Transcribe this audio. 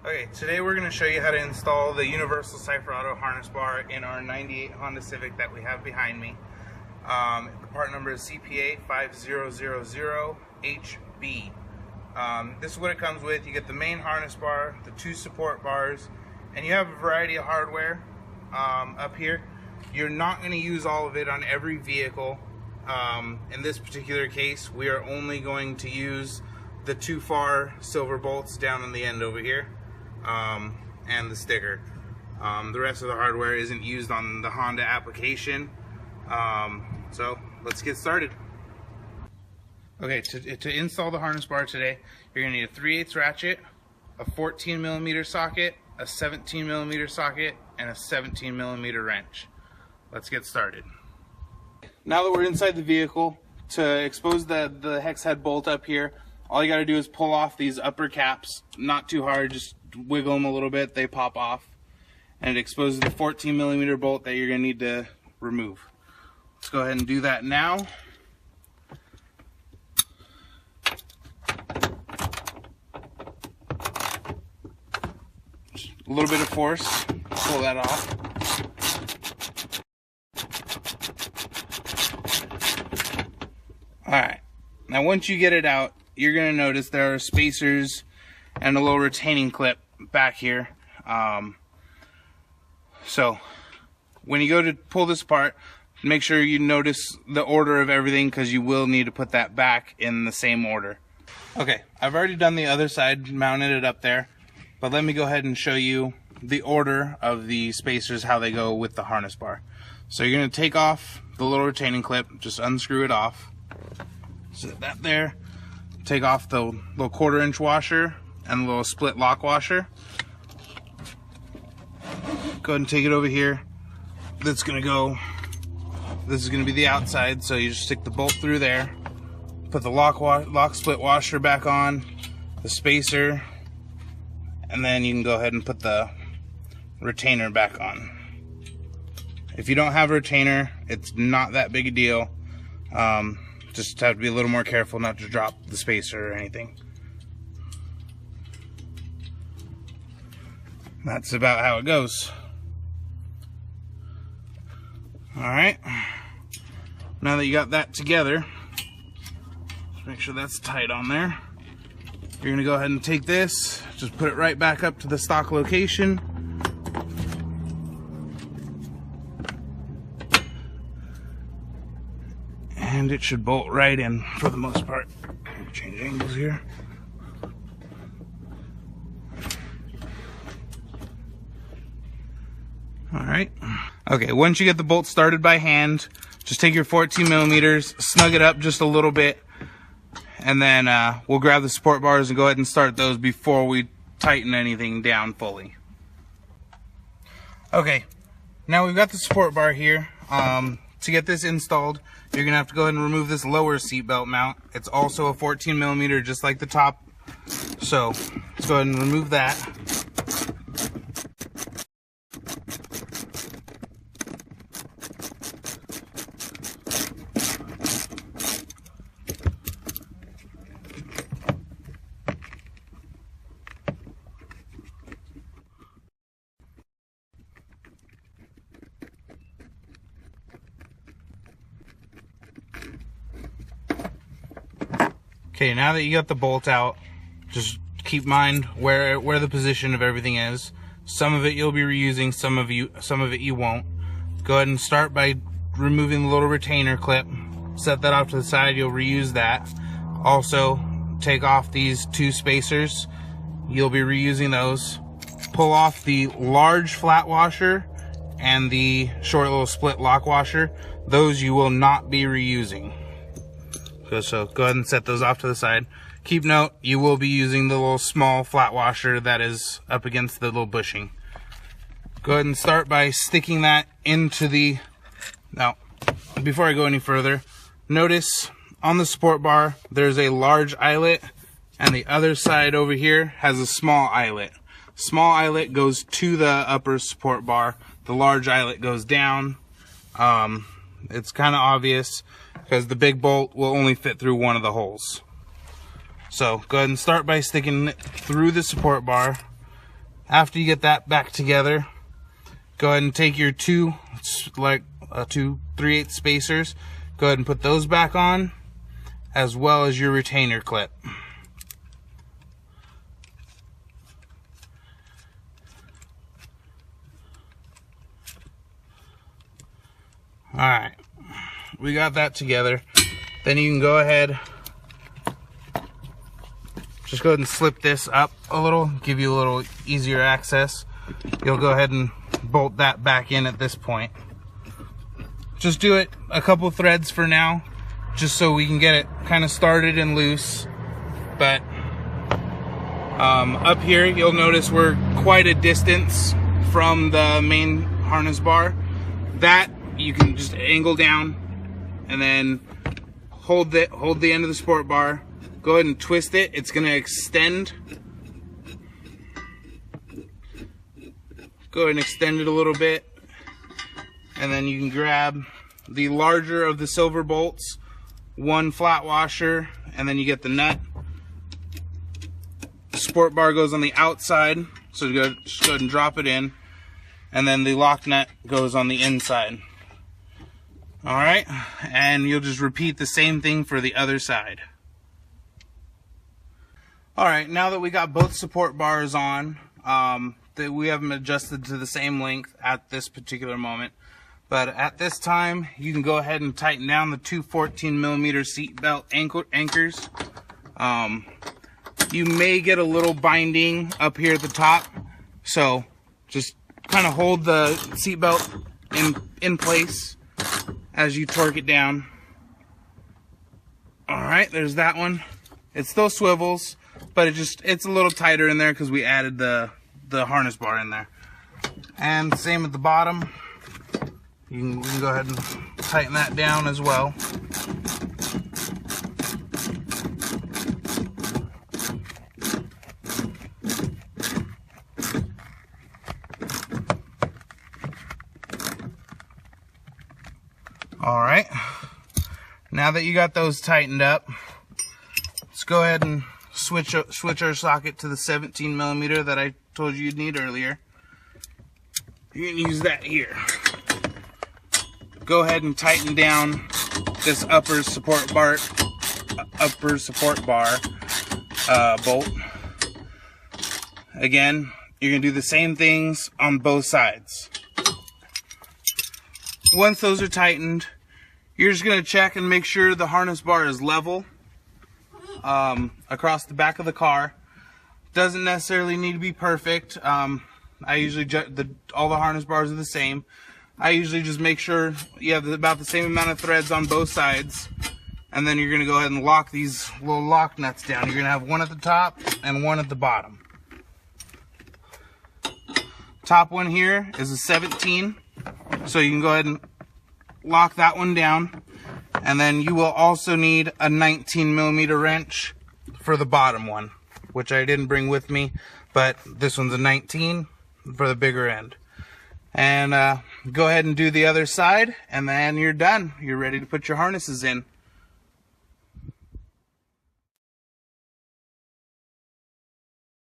Okay, today we're going to show you how to install the universal Cipher Auto harness bar in our 98 Honda Civic that we have behind me. The part number is CPA5000HB. This is what it comes with. You get the main harness bar, the two support bars, and you have a variety of hardware up here. You're not going to use all of it on every vehicle. In this particular case, we are only going to use the two far silver bolts down on the end over here. And the sticker. The rest of the hardware isn't used on the Honda application. So let's get started. Okay, to install the harness bar today, you're going to need a 3/8 ratchet, a 14mm socket, a 17mm socket, and a 17mm wrench. Let's get started. Now that we're inside the vehicle, to expose the hex head bolt up here, all you got to do is pull off these upper caps, not too hard, just wiggle them a little bit, they pop off, and it exposes the 14mm bolt that you're going to need to remove. Let's go ahead and do that now. Just a little bit of force, pull that off. Alright, now once you get it out, you're going to notice there are spacers and a little retaining clip back here. So when you go to pull this apart, make sure you notice the order of everything, because you will need to put that back in the same order. Okay, I've already done the other side, mounted it up there, but let me go ahead and show you the order of the spacers, how they go with the harness bar. So you're going to take off the little retaining clip, just unscrew it off, set that there, take off the little 1/4 inch washer and the little split lock washer. Go ahead and take it over here. This is going to be the outside, so you just stick the bolt through there, put the lock split washer back on, the spacer, and then you can go ahead and put the retainer back on. If you don't have a retainer, it's not that big a deal. Just have to be a little more careful not to drop the spacer or anything. That's about how it goes. Alright, now that you got that together, just make sure that's tight on there. You're going to go ahead and take this, just put it right back up to the stock location. And it should bolt right in for the most part. Change angles here. Alright. Okay, once you get the bolt started by hand, just take your 14mm, snug it up just a little bit, and then we'll grab the support bars and go ahead and start those before we tighten anything down fully. Okay, now we've got the support bar here. To get this installed, you're going to have to go ahead and remove this lower seat belt mount. It's also a 14mm, just like the top. So let's go ahead and remove that. Okay, now that you got the bolt out, just keep in mind where the position of everything is. Some of it you'll be reusing, some of it you won't. Go ahead and start by removing the little retainer clip. Set that off to the side, you'll reuse that. Also, take off these two spacers. You'll be reusing those. Pull off the large flat washer and the short little split lock washer. Those you will not be reusing. So go ahead and set those off to the side. Keep note, you will be using the little small flat washer that is up against the little bushing. Go ahead and start by sticking that into the... Now, before I go any further, notice on the support bar there's a large eyelet, and the other side over here has a small eyelet. Small eyelet goes to the upper support bar. The large eyelet goes down. It's kind of obvious because the big bolt will only fit through one of the holes. So go ahead and start by sticking it through the support bar. After you get that back together, go ahead and take your two 3/8 spacers, go ahead and put those back on, as well as your retainer clip. Alright, we got that together. Then you can go ahead, just go ahead and slip this up a little, give you a little easier access. You'll go ahead and bolt that back in at this point. Just do it a couple threads for now, just so we can get it kind of started and loose. But up here, you'll notice we're quite a distance from the main harness bar. That you can just angle down and then hold the end of the sport bar. Go ahead and twist it. It's going to extend. Go ahead and extend it a little bit, and then you can grab the larger of the silver bolts, one flat washer, and then you get the nut. The sport bar goes on the outside, so just go ahead and drop it in, and then the lock nut goes on the inside. Alright, and you'll just repeat the same thing for the other side. Alright, now that we got both support bars on, we have them adjusted to the same length at this particular moment. But at this time, you can go ahead and tighten down the two 14mm seat belt anchors. You may get a little binding up here at the top, so just kind of hold the seat belt in place as you torque it down. Alright, there's that one. It still swivels, but it's a little tighter in there because we added the harness bar in there. And same at the bottom. You can go ahead and tighten that down as well. Alright, now that you got those tightened up, let's go ahead and switch our socket to the 17mm that I told you you'd need earlier. You can use that here. Go ahead and tighten down this upper support bar bolt. Again, you're going to do the same things on both sides. Once those are tightened, you're just going to check and make sure the harness bar is level across the back of the car. Doesn't necessarily need to be perfect. I usually all the harness bars are the same. I usually just make sure you have about the same amount of threads on both sides, and then you're going to go ahead and lock these little lock nuts down. You're going to have one at the top and one at the bottom. Top one here is a 17, so you can go ahead and lock that one down, and then you will also need a 19mm wrench for the bottom one, which I didn't bring with me, but this one's a 19 for the bigger end. And go ahead and do the other side, and then you're done. You're ready to put your harnesses in.